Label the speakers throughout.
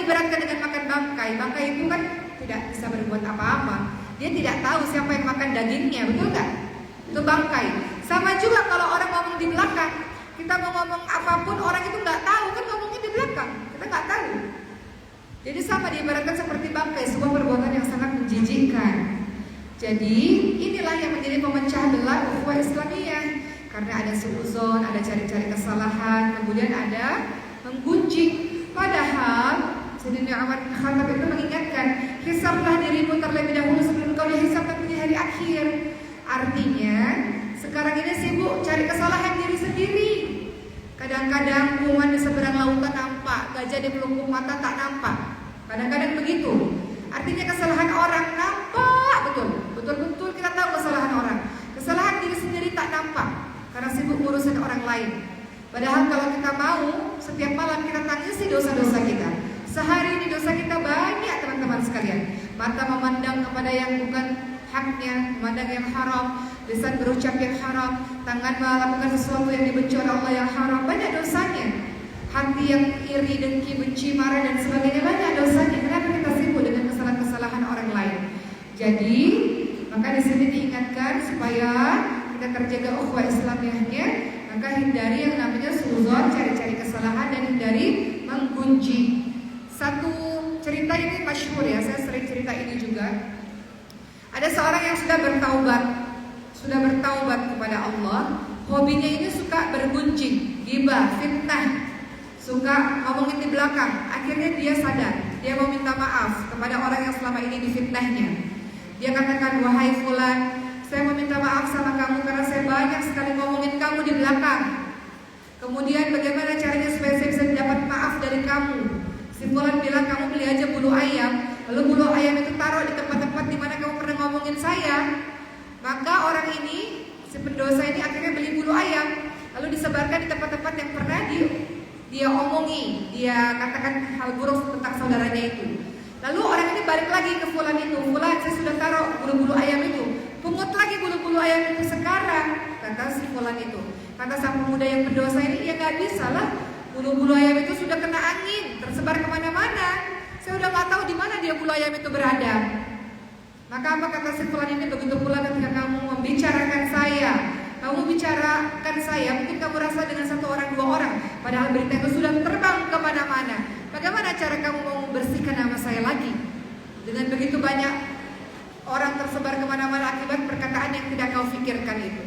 Speaker 1: diibaratkan dengan makan bangkai. Bangkai itu kan tidak bisa berbuat apa-apa. Dia tidak tahu siapa yang makan dagingnya, betul nggak? Itu bangkai. Sama juga kalau orang ngomong di belakang, kita mau ngomong apapun orang itu nggak tahu kan ngomongnya di belakang, kita nggak tahu. Jadi sama diibaratkan seperti bangkai, sebuah perbuatan yang sangat menjijikkan. Jadi inilah yang menjadi pemecah belah ukhuwah Islamiyah. Karena ada suudzon, ada cari-cari kesalahan, kemudian ada menggunjing. Padahal Sayyidina Umar bin Khattab itu mengingatkan, hisablah dirimu terlebih dahulu sebelum kau dihisab nanti di hari akhir. Artinya sekarang ini sibuk cari kesalahan diri sendiri. Kadang-kadang bunga di seberang lautan nampak, gajah di pelupuk mata tak nampak. Kadang-kadang begitu. Artinya kesalahan orang nampak betul. Betul-betul kita tahu kesalahan orang. Kesalahan diri sendiri tak nampak karena sibuk ngurusin orang lain. Padahal kalau kita mau, setiap malam kita tangisi dosa-dosa kita. Sehari ini dosa kita banyak teman-teman sekalian. Mata memandang kepada yang bukan haknya, memandang yang haram, lisan berucap yang haram, tangan melakukan sesuatu yang dibenci oleh Allah yang haram, banyak dosanya. Hati yang iri, dengki, benci, marah dan sebagainya, banyak dosanya. Kenapa kita sibuk dengan kesalahan-kesalahan orang lain? Jadi, maka di sini diingatkan supaya kita terjaga ukhuwah Islamiyahnya, maka hindari yang namanya suudzon, cari-cari kesalahan dan hindari menggunjing. Satu cerita ini masyhur ya, saya sering cerita ini juga. Ada seorang yang sudah bertaubat kepada Allah. Hobinya ini suka bergunjing, ghibah, fitnah, suka ngomongin di belakang. Akhirnya dia sadar, dia mau minta maaf kepada orang yang selama ini difitnahnya. Dia katakan, wahai fulan, saya mau minta maaf sama kamu karena saya banyak sekali ngomongin kamu di belakang. Kemudian bagaimana caranya supaya saya bisa mendapat maaf dari kamu? Si fulan bilang, kamu beli aja bulu ayam, lalu bulu ayam itu taruh di tempat-tempat di mana kamu pernah ngomongin saya. Maka orang ini, si pendosa ini akhirnya beli bulu ayam, lalu disebarkan di tempat-tempat yang pernah dia omongi, dia katakan hal buruk tentang saudaranya itu. Lalu orang ini balik lagi ke fulan itu, fulan, saya sudah taruh bulu-bulu ayam itu, pungut lagi bulu-bulu ayam itu sekarang, kata si fulan itu. Kata sang pemuda yang berdosa ini, ya gak bisa lah, bulu-bulu ayam itu sudah kena angin, tersebar kemana-mana. Saya udah gak tahu di mana dia bulu ayam itu berada. Maka apa kata si fulan ini, begitu pula ketika kamu membicarakan saya, kamu bicarakan saya, mungkin kamu rasa dengan satu orang, dua orang, padahal berita itu sudah terbang kemana-mana. Bagaimana cara kamu mau membersihkan nama saya lagi? Dengan begitu banyak orang tersebar kemana-mana akibat perkataan yang tidak kau pikirkan itu.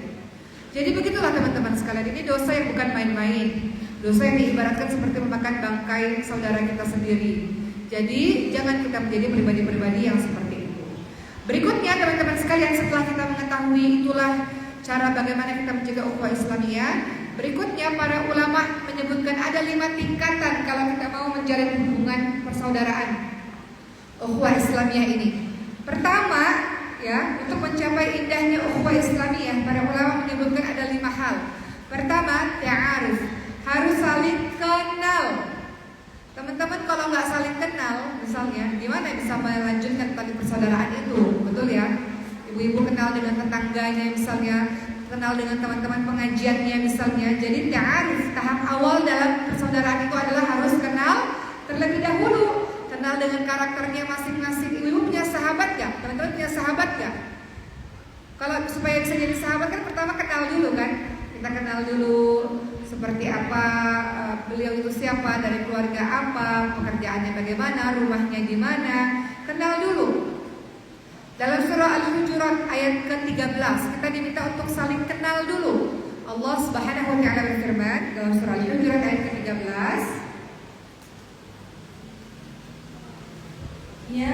Speaker 1: Jadi begitulah teman-teman sekalian, ini dosa yang bukan main-main. Dosa yang diibaratkan seperti memakan bangkai saudara kita sendiri. Jadi jangan kita menjadi pribadi-pribadi yang seperti itu. Berikutnya teman-teman sekalian, setelah kita mengetahui itulah cara bagaimana kita menjaga ukhuwah Islamiyah, berikutnya para ulama menyebutkan ada 5 tingkatan kalau kita mau menjalin hubungan persaudaraan ukhuwah Islamiyah ini. Pertama, ya, untuk mencapai indahnya ukhuwah Islamiyah, para ulama menyebutkan ada 5 hal. Pertama, ta'aruf, harus saling kenal. Teman-teman kalau nggak saling kenal, misalnya, gimana bisa melanjutkan tali persaudaraan itu? Betul ya? Ibu-ibu kenal dengan tetangganya misalnya, kenal dengan teman-teman pengajiannya misalnya. Jadi ta'aruf, tahap awal dalam persaudaraan itu adalah harus kenal terlebih dahulu. Kenal dengan karakternya masing-masing. Ibu-ibu punya sahabat gak? Teman-teman punya sahabat gak? Kalau supaya bisa jadi sahabat kan pertama kenal dulu kan. Kita kenal dulu seperti apa, beliau itu siapa, dari keluarga apa, pekerjaannya bagaimana, rumahnya di mana. Kenal dulu. Dalam surah Al-Hujurat ayat ke-13 kita diminta untuk saling kenal dulu. Allah Subhanahu wa taala berfirman dalam surah Al-Hujurat ayat ke-13, ya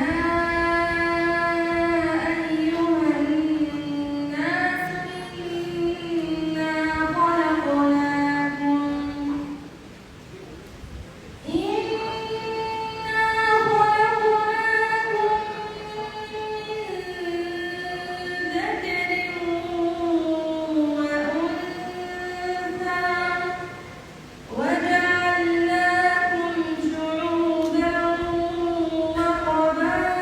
Speaker 2: وجعلناكم شعوبا وقبائل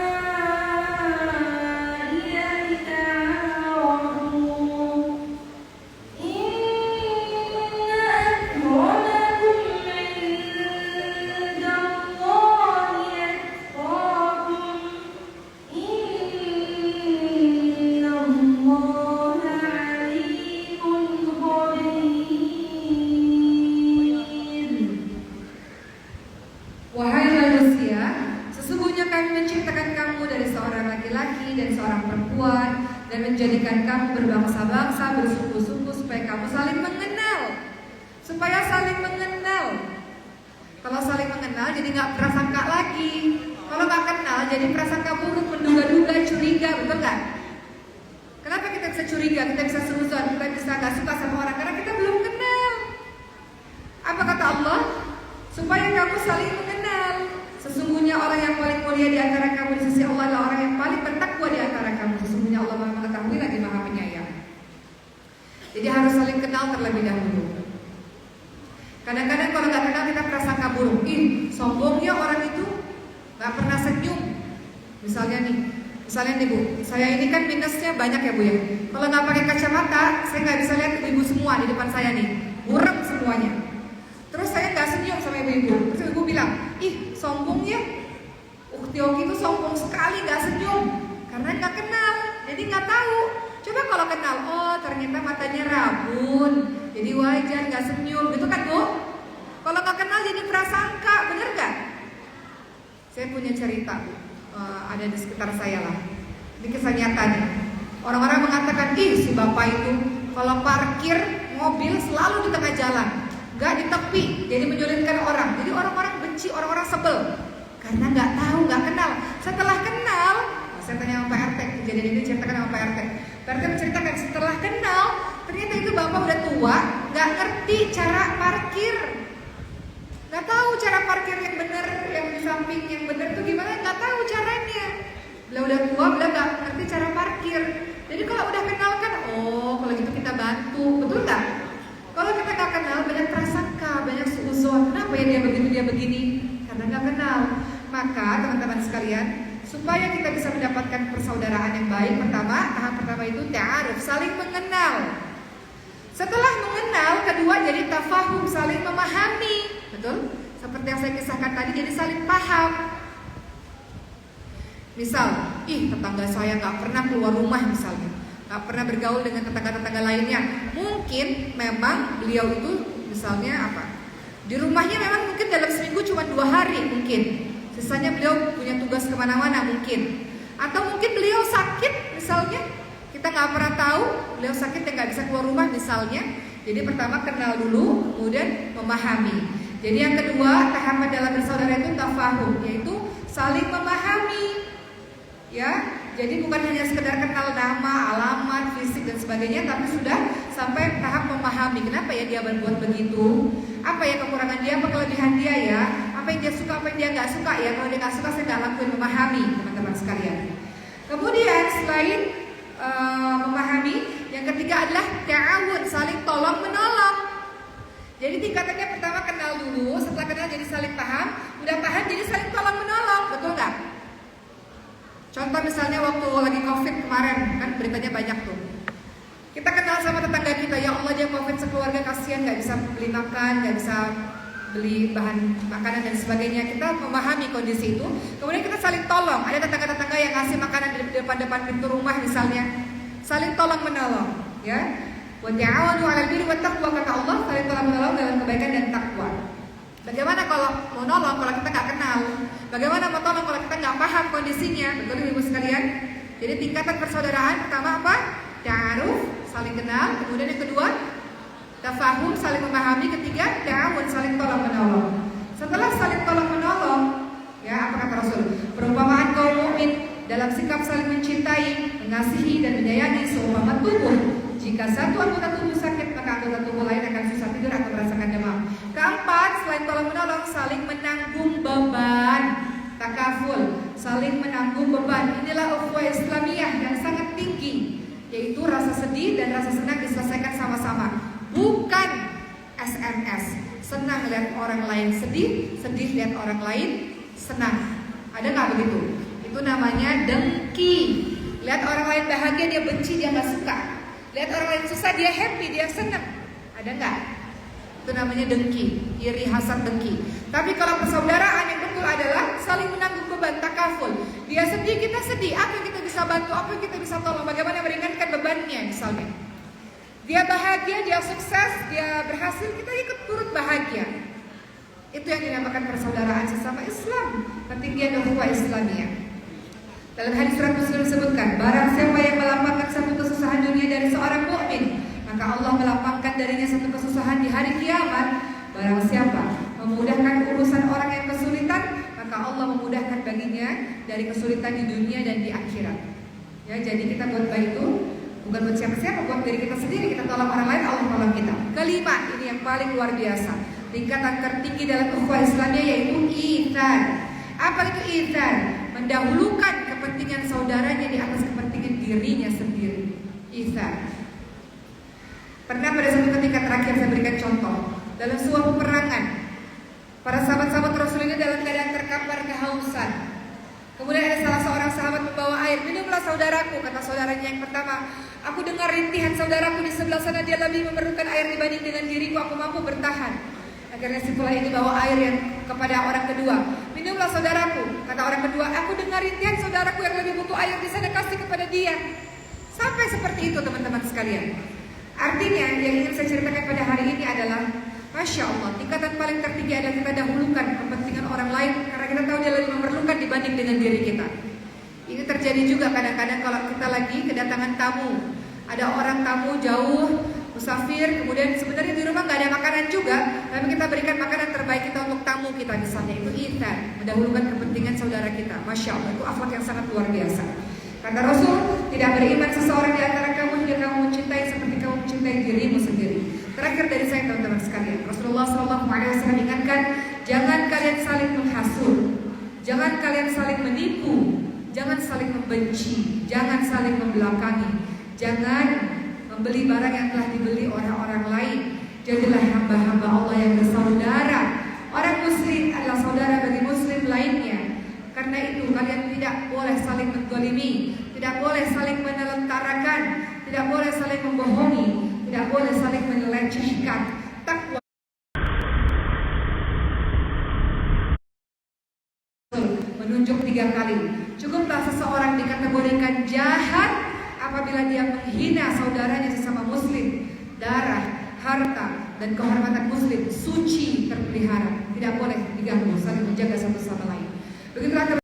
Speaker 1: laki-laki dan seorang perempuan, dan menjadikan kamu berbangsa-bangsa, bersuku-suku, supaya kamu saling mengenal. Supaya saling mengenal. Kalau saling mengenal jadi nggak prasangka lagi. Kalau nggak kenal jadi prasangka buruk, menduga-duga, curiga, betul nggak? Kenapa kita bisa curiga, kita bisa suzon, kita bisa nggak suka sama orang? Karena kita belum kenal. Apa kata Allah? Supaya kamu saling mengenal. Sesungguhnya orang yang paling mulia di antara kamu di sisi Allah adalah orang yang paling bertakwa di antara kamu. Sesungguhnya Allah Maha mengetahui lagi Maha penyayang. Jadi harus saling kenal terlebih dahulu. Kadang-kadang kalau nggak kenal kita prasangka buruk. Sombongnya orang itu nggak pernah senyum. Misalnya nih Bu, saya ini kan minusnya banyak ya Bu ya. Kalau nggak pakai kacamata, saya nggak bisa lihat ibu semua di depan saya nih, burem semuanya. Terus saya nggak senyum sama ibu-ibu. Terus ibu bilang, sombong ya. Ukti Oki itu sombong sekali, nggak senyum. Karena nggak kenal, jadi nggak tahu. Coba kalau kenal, oh ternyata matanya rabun, jadi wajar nggak senyum, gitu kan Bu? Kalau nggak kenal jadi prasangka, bener nggak? Saya punya cerita, ada di sekitar saya lah. Ini kisah nyata nih. Orang-orang mengatakan, si bapak itu kalau parkir mobil selalu di tengah jalan, nggak di tepi, jadi menyulitkan orang. Jadi orang-orang benci, orang-orang sebel, karena nggak tahu, nggak kenal. Setelah kenal, saya tanya sama Pak RT, kejadian ini ceritakan sama Pak RT. Pak RT menceritakan setelah kenal, ternyata itu bapak udah tua, nggak ngerti cara parkir, nggak tahu cara parkir yang benar, yang di samping yang benar itu gimana, nggak tahu caranya. Beliau udah tua, beliau nggak ngerti cara parkir. Jadi kalau udah kenal kan, kalau gitu kita bantu, betul nggak? Kalau kita nggak kenal, banyak prasangka, banyak suuzon. Kenapa ya dia begitu, dia begini? Karena nggak kenal. Maka teman-teman sekalian, supaya kita bisa mendapatkan persaudaraan yang baik, tahap pertama itu ta'aruf, saling mengenal. Setelah mengenal, kedua jadi tafahum, saling memahami. Betul? Seperti yang saya kisahkan tadi, jadi saling paham. Misal, tetangga saya nggak pernah keluar rumah misalnya, nggak pernah bergaul dengan tetangga-tetangga lainnya. Mungkin memang beliau itu misalnya di rumahnya memang mungkin dalam seminggu cuma 2 hari mungkin. Sisanya beliau punya tugas kemana-mana mungkin. Atau mungkin beliau sakit misalnya, kita nggak pernah tahu beliau sakit dan nggak bisa keluar rumah misalnya. Jadi pertama kenal dulu, kemudian memahami. Jadi yang kedua tahapan dalam bersaudara itu tafahum, yaitu saling memahami. Ya, jadi bukan hanya sekedar kenal nama, alamat, fisik dan sebagainya, tapi sudah sampai tahap memahami. Kenapa ya dia berbuat begitu? Apa ya kekurangan dia, apa kelebihan dia ya? Apa yang dia suka, apa yang dia nggak suka ya? Kalau dia nggak suka, saya nggak lakuin, memahami, teman-teman sekalian. Kemudian selain memahami, yang ketiga adalah ta'awun, saling tolong menolong. Jadi tingkatannya pertama kenal dulu, setelah kenal jadi saling paham, udah paham jadi saling tolong menolong, betul nggak? Contoh misalnya waktu lagi COVID kemarin, kan beritanya banyak tuh. Kita kenal sama tetangga kita, ya Allah dia COVID sekeluarga kasihan, nggak bisa beli makan, nggak bisa beli bahan makanan dan sebagainya. Kita memahami kondisi itu, kemudian kita saling tolong. Ada tetangga-tetangga yang ngasih makanan di depan pintu rumah misalnya, saling tolong menolong, ya. Wa ta'awanu 'alal birri wat taqwa, kata Allah, saling tolong menolong dalam kebaikan dan takwa. Bagaimana kalau mau nolong kalau kita nggak kenal? Bagaimana mau tolong kalau kita nggak paham kondisinya? Betul ibu sekalian? Jadi tingkatan persaudaraan pertama apa? Ta'aruf, saling kenal. Kemudian yang kedua, tafahum, saling memahami. Ketiga, ta'awun, saling tolong menolong. Setelah saling tolong menolong, ya apa kata Rasul? Perumpamaan kaum mukmin dalam sikap saling mencintai, mengasihi dan menyayangi seumpama tubuh. Jika satu anggota tubuh sakit, maka anggota tubuh lain akan susah tidur atau merasakan demam. Keempat, selain tolong menolong, saling menanggung beban. Takaful, saling menanggung beban. Inilah ukhuwah Islamiyah yang sangat tinggi, yaitu rasa sedih dan rasa senang diselesaikan sama-sama. Bukan SMS, senang lihat orang lain sedih, sedih lihat orang lain senang. Ada nggak begitu? Itu namanya dengki. Lihat orang lain bahagia, dia benci, dia nggak suka. Lihat orang lain susah, dia happy, dia senang. Ada nggak? Itu namanya dengki, iri, hasad, dengki. Tapi kalau persaudaraan yang betul adalah saling menanggung beban, takaful. Dia sedih, kita sedih. Apa yang kita bisa bantu, apa yang kita bisa tolong, bagaimana meringankan bebannya misalnya. Dia bahagia, dia sukses, dia berhasil, kita ikut turut bahagia. Itu yang dinamakan persaudaraan sesama Islam, ketinggian ukhuwah Islamiyah. Dalam hadis Rasul disebutkan, barang siapa yang melapangkan satu kesusahan dunia dari seorang mukmin, maka Allah melapangkan darinya satu kesusahan di hari kiamat. Barang siapa memudahkan urusan orang yang kesulitan, maka Allah memudahkan baginya dari kesulitan di dunia dan di akhirat. Ya, jadi kita buat baik itu bukan buat siapa-siapa, buat diri kita sendiri. Kita tolong orang lain, Allah tolong kita. Kelima, ini yang paling luar biasa, tingkatan tertinggi dalam ukhuwah Islamiyah, yaitu itsar. Apa itu itsar? Mendahulukan kepentingan saudaranya di atas kepentingan dirinya sendiri. Itsar. Pernah pada suatu ketika terakhir saya berikan contoh dalam sebuah peperangan, para sahabat-sahabat Rasul ini dalam keadaan terkapar kehausan. Kemudian ada salah seorang sahabat membawa air. Minumlah saudaraku, kata saudaranya yang pertama. Aku dengar rintihan saudaraku di sebelah sana, dia lebih memerlukan air dibanding dengan diriku. Aku mampu bertahan. Akhirnya setelah ini bawa air yang kepada orang kedua. Minumlah saudaraku, kata orang kedua. Aku dengar rintihan saudaraku yang lebih butuh air di sana, kasih kepada dia. Sampai seperti itu teman-teman sekalian. Artinya yang ingin saya ceritakan pada hari ini adalah, Masya Allah, tingkatan paling tertinggi adalah kita dahulukan kepentingan orang lain karena kita tahu dia lebih memerlukan dibanding dengan diri kita. Ini terjadi juga kadang-kadang kalau kita lagi kedatangan tamu. Ada orang tamu jauh, musafir, kemudian sebenarnya di rumah nggak ada makanan juga, tapi kita berikan makanan terbaik kita untuk tamu kita misalnya. Itu itsar, mendahulukan kepentingan saudara kita. Masya Allah, itu akhlak yang sangat luar biasa. Kata Rasul, tidak beriman seseorang di antara kamu hingga kamu mencintai seperti kamu mencintai dirimu sendiri. Terakhir dari saya teman-teman sekalian, Rasulullah SAW ingatkan, jangan kalian saling menghasut, jangan kalian saling menipu, jangan saling membenci, jangan saling membelakangi, jangan membeli barang yang telah dibeli orang-orang lain. Jadilah hamba-hamba Allah yang bersaudara. Orang muslim adalah saudara bagi muslim lainnya. Karena itu kalian tidak boleh saling menzalimi, tidak boleh saling menelentarakan, tidak boleh saling membohongi, tidak boleh saling melecehkan. Takwa menunjuk 3 kali. Cukuplah seseorang dikategorikan jahat apabila dia menghina saudaranya sesama muslim. Darah, harta, dan kehormatan muslim suci terpelihara, tidak boleh diganggu, saling menjaga satu sama lain. Begitulah